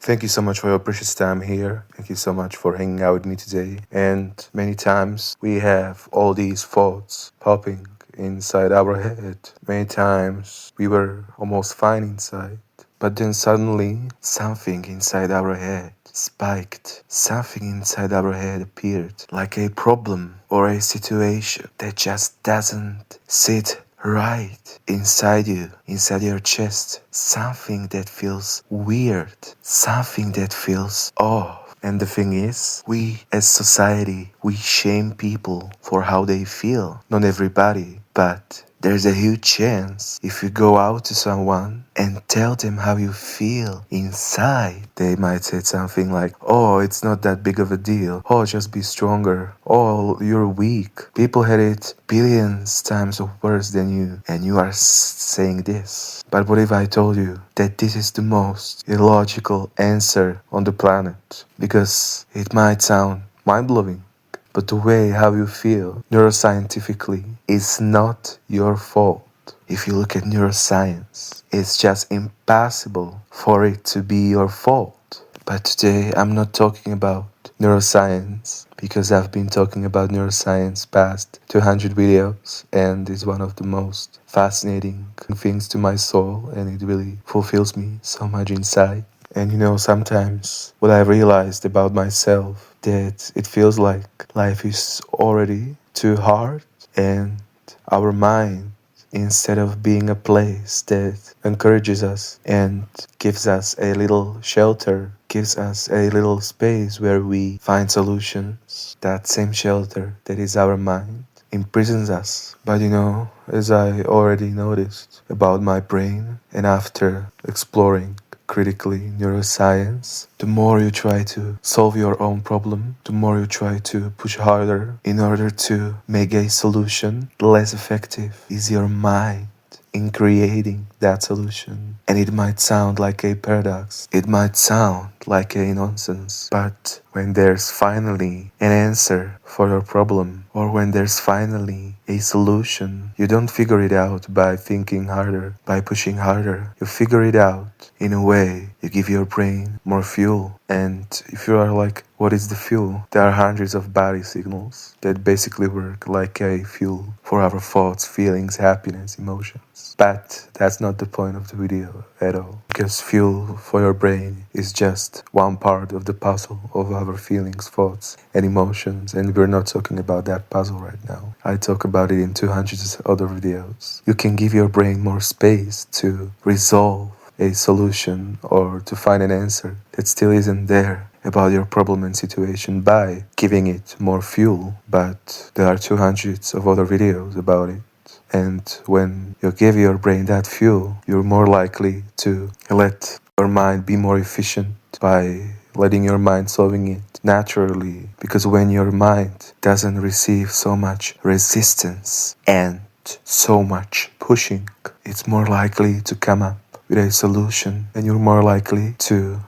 Thank you so much for your precious time here. Thank you so much for hanging out with me today. And many times we have all these thoughts popping inside our head. Many times we were almost fine inside. But then suddenly something inside our head spiked. Something inside our head appeared like a problem or a situation that just doesn't sit right inside you, inside your chest. Something that feels weird, something that feels off. And the thing is, we as society, we shame people for how they feel. Not everybody, but there's a huge chance if you go out to someone and tell them how you feel inside, they might say something like, "Oh, it's not that big of a deal. Oh, just be stronger. Oh, you're weak. People had it billions times worse than you, and you are saying this." But what if I told you that this is the most illogical answer on the planet? Because it might sound mind-blowing, but the way how you feel neuroscientifically is not your fault. If you look at neuroscience, it's just impossible for it to be your fault. But today I'm not talking about neuroscience because I've been talking about neuroscience past 200 videos, and it's one of the most fascinating things to my soul, and it really fulfills me so much inside. And sometimes what I realized about myself, that it feels like life is already too hard, and our mind, instead of being a place that encourages us and gives us a little shelter, gives us a little space where we find solutions, that same shelter that is our mind imprisons us. But as I already noticed about my brain, and after exploring critically neuroscience, the more you try to solve your own problem, the more you try to push harder in order to make a solution, the less effective is your mind in creating that solution. And it might sound like a paradox, it might sound like a nonsense, but when there's finally an answer for your problem, or when there's finally a solution, you don't figure it out by thinking harder, by pushing harder. You figure it out in a way you give your brain more fuel. And if you are like, what is the fuel? There are hundreds of body signals that basically work like a fuel for our thoughts, feelings, happiness, emotions. But that's not the point of the video at all, because fuel for your brain is just one part of the puzzle of our feelings, thoughts, and emotions, and we're not talking about that puzzle right now. I talk about it in 200 other videos. You can give your brain more space to resolve a solution or to find an answer that still isn't there about your problem and situation by giving it more fuel. But there are 200 of other videos about it. And when you give your brain that fuel, you're more likely to let your mind be more efficient by letting your mind solving it naturally. Because when your mind doesn't receive so much resistance and so much pushing, it's more likely to come up with a solution, and you're more likely to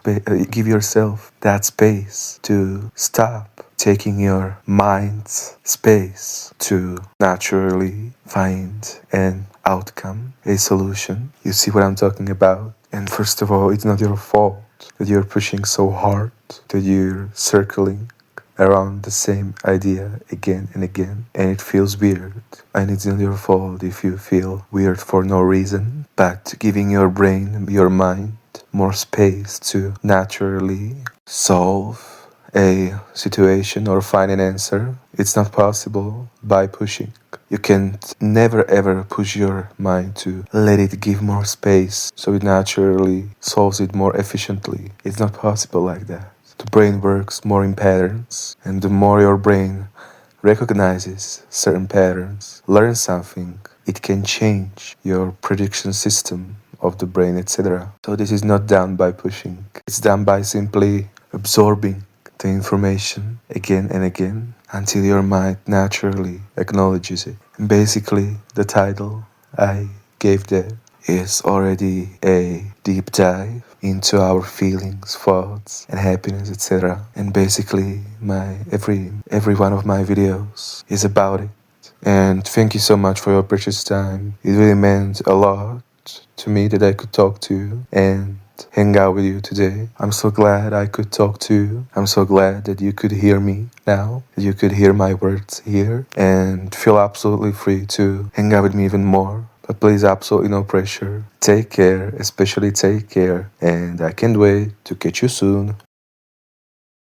give yourself that space to stop taking your mind's space to naturally find an outcome, a solution. You see what I'm talking about? And first of all, it's not your fault that you're pushing so hard, that you're circling around the same idea again and again, and it feels weird. And it's not your fault if you feel weird for no reason, but giving your brain, your mind, more space to naturally solve a situation or find an answer, it's not possible by pushing. You can never ever push your mind to let it give more space so it naturally solves it more efficiently. It's not possible like that. The brain works more in patterns, and the more your brain recognizes certain patterns, learns something, it can change your prediction system of the brain, etc. So this is not done by pushing. It's done by simply absorbing the information again and again until your mind naturally acknowledges it. And basically, the title I gave there is already a deep dive into our feelings, thoughts, and happiness, etc. And basically, every one of my videos is about it. And thank you so much for your precious time. It really meant a lot to me that I could talk to you, and hang out with you today. I'm so glad I could talk to you. I'm so glad that you could hear me now, that you could hear my words here, and feel absolutely free to hang out with me even more. But please, absolutely no pressure. Take care, especially take care, and I can't wait to catch you soon